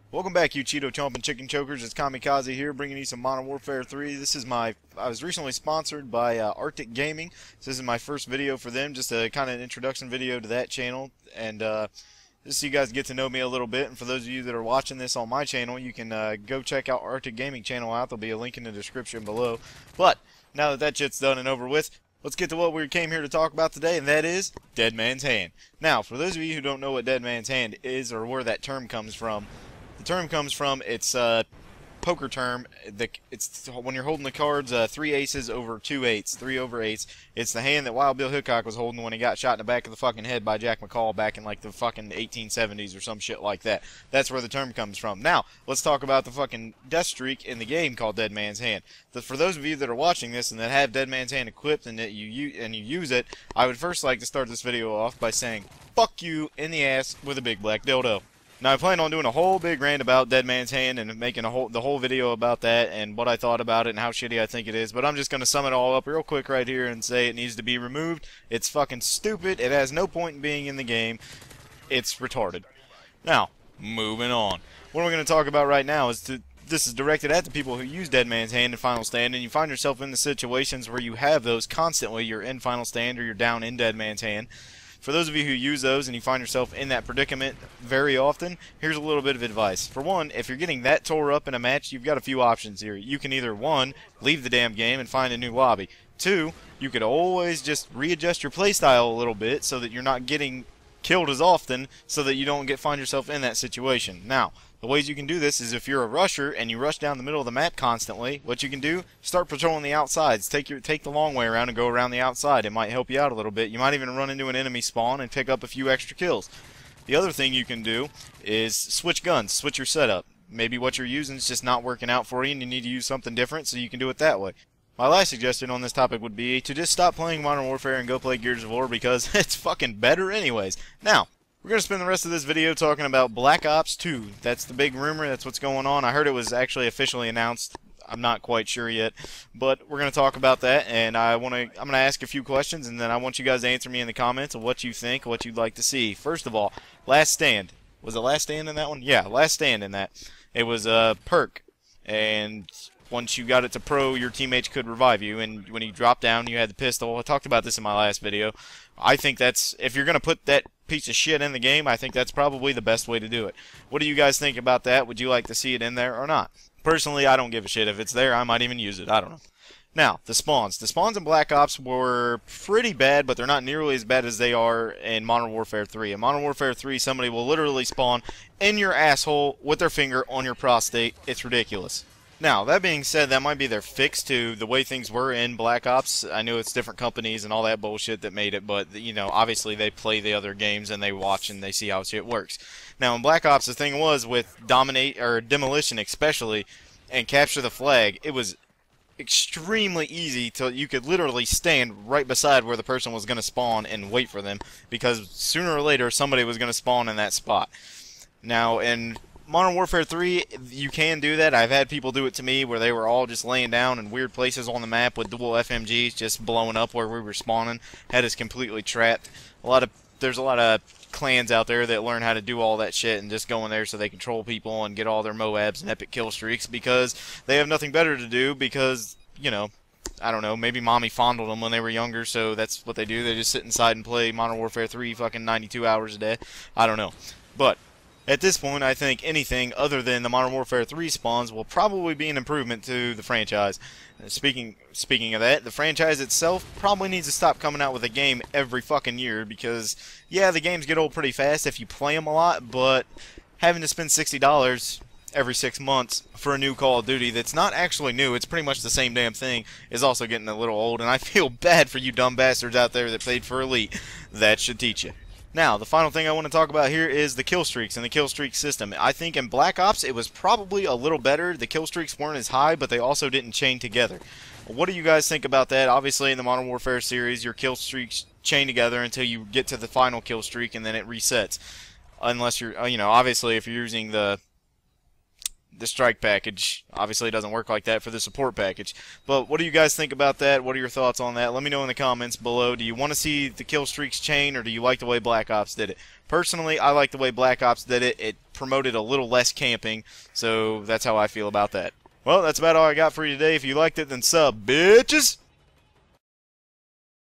Welcome back, you Cheeto chomping chicken chokers. It's Komikazie here, bringing you some Modern Warfare 3. I was recently sponsored by Arctic Gaming. So this is my first video for them, just a kind of introduction video to that channel, and just so you guys get to know me a little bit. And for those of you that are watching this on my channel, you can go check out Arctic Gaming channel out. There'll be a link in the description below. But now that shit's done and over with, let's get to what we came here to talk about today, and that is Dead Man's Hand. Now, for those of you who don't know what Dead Man's Hand is or where that term comes from, it's a poker term. It's when you're holding the cards 3 aces over 2 eights, 3 over 8s. It's the hand that Wild Bill Hickok was holding when he got shot in the back of the fucking head by Jack McCall back in like the fucking 1870s or some shit like that. That's where the term comes from. Now, let's talk about the fucking death streak in the game called Dead Man's Hand. For those of you that are watching this and that have Dead Man's Hand equipped and that you use it, I would first like to start this video off by saying, fuck you in the ass with a big black dildo. Now, I plan on doing a whole big rant about Dead Man's Hand and making the whole video about that and what I thought about it and how shitty I think it is, but I'm just going to sum it all up real quick right here and say it needs to be removed. It's fucking stupid. It has no point in being in the game. It's retarded. Now, moving on. What we're going to talk about right now is this is directed at the people who use Dead Man's Hand in Final Stand, and you find yourself in the situations where you have those constantly. You're in Final Stand or you're down in Dead Man's Hand. For those of you who use those and you find yourself in that predicament very often, here's a little bit of advice. For one, if you're getting that tore up in a match, you've got a few options here. You can either, 1, leave the damn game and find a new lobby. 2, you could always just readjust your playstyle a little bit so that you're not getting killed as often, so that you don't find yourself in that situation. Now, the ways you can do this is if you're a rusher and you rush down the middle of the map constantly, what you can do, start patrolling the outsides. Take the long way around and go around the outside. It might help you out a little bit. You might even run into an enemy spawn and pick up a few extra kills. The other thing you can do is switch guns, switch your setup. Maybe what you're using is just not working out for you and you need to use something different, so you can do it that way. My last suggestion on this topic would be to just stop playing Modern Warfare and go play Gears of War, because it's fucking better anyways. Now, we're going to spend the rest of this video talking about Black Ops 2. That's the big rumor. That's what's going on. I heard it was actually officially announced. I'm not quite sure yet. But we're going to talk about that, and I'm going to ask a few questions, and then I want you guys to answer me in the comments of what you think, what you'd like to see. First of all, Last Stand. Was it Last Stand in that one? Yeah, Last Stand in that. It was a perk, and once you got it to pro, your teammates could revive you, and when you dropped down, you had the pistol. I talked about this in my last video. I think that's, if you're going to put that piece of shit in the game, I think that's probably the best way to do it. What do you guys think about that? Would you like to see it in there or not? Personally, I don't give a shit. If it's there, I might even use it. I don't know. Now, the spawns. The spawns in Black Ops were pretty bad, but they're not nearly as bad as they are in Modern Warfare 3. In Modern Warfare 3, somebody will literally spawn in your asshole with their finger on your prostate. It's ridiculous. Now, that being said, that might be their fix to the way things were in Black Ops. I know it's different companies and all that bullshit that made it, but, you know, obviously they play the other games and they watch and they see how shit works. Now, in Black Ops, the thing was with Demolition especially, and Capture the Flag, it was extremely easy to, you could literally stand right beside where the person was going to spawn and wait for them, because sooner or later somebody was going to spawn in that spot. Now, in Modern Warfare 3, you can do that. I've had people do it to me where they were all just laying down in weird places on the map with dual FMGs just blowing up where we were spawning. Had us completely trapped. There's a lot of clans out there that learn how to do all that shit and just go in there so they control people and get all their Moabs and epic kill streaks because they have nothing better to do because, you know, I don't know, maybe mommy fondled them when they were younger, so that's what they do. They just sit inside and play Modern Warfare 3 fucking 92 hours a day. I don't know. But at this point, I think anything other than the Modern Warfare 3 spawns will probably be an improvement to the franchise. Speaking of that, the franchise itself probably needs to stop coming out with a game every fucking year because, yeah, the games get old pretty fast if you play them a lot, but having to spend $60 every 6 months for a new Call of Duty that's not actually new, it's pretty much the same damn thing, is also getting a little old, and I feel bad for you dumb bastards out there that paid for Elite. That should teach you. Now, the final thing I want to talk about here is the kill streaks and the kill streak system. I think in Black Ops it was probably a little better. The kill streaks weren't as high, but they also didn't chain together. What do you guys think about that? Obviously, in the Modern Warfare series, your kill streaks chain together until you get to the final kill streak, and then it resets. Unless you're, you know, obviously if you're using the the strike package. Obviously, it doesn't work like that for the support package. But what do you guys think about that? What are your thoughts on that? Let me know in the comments below. Do you want to see the kill streaks chain, or do you like the way Black Ops did it? Personally, I like the way Black Ops did it. It promoted a little less camping, so that's how I feel about that. Well, that's about all I got for you today. If you liked it, then sub, bitches!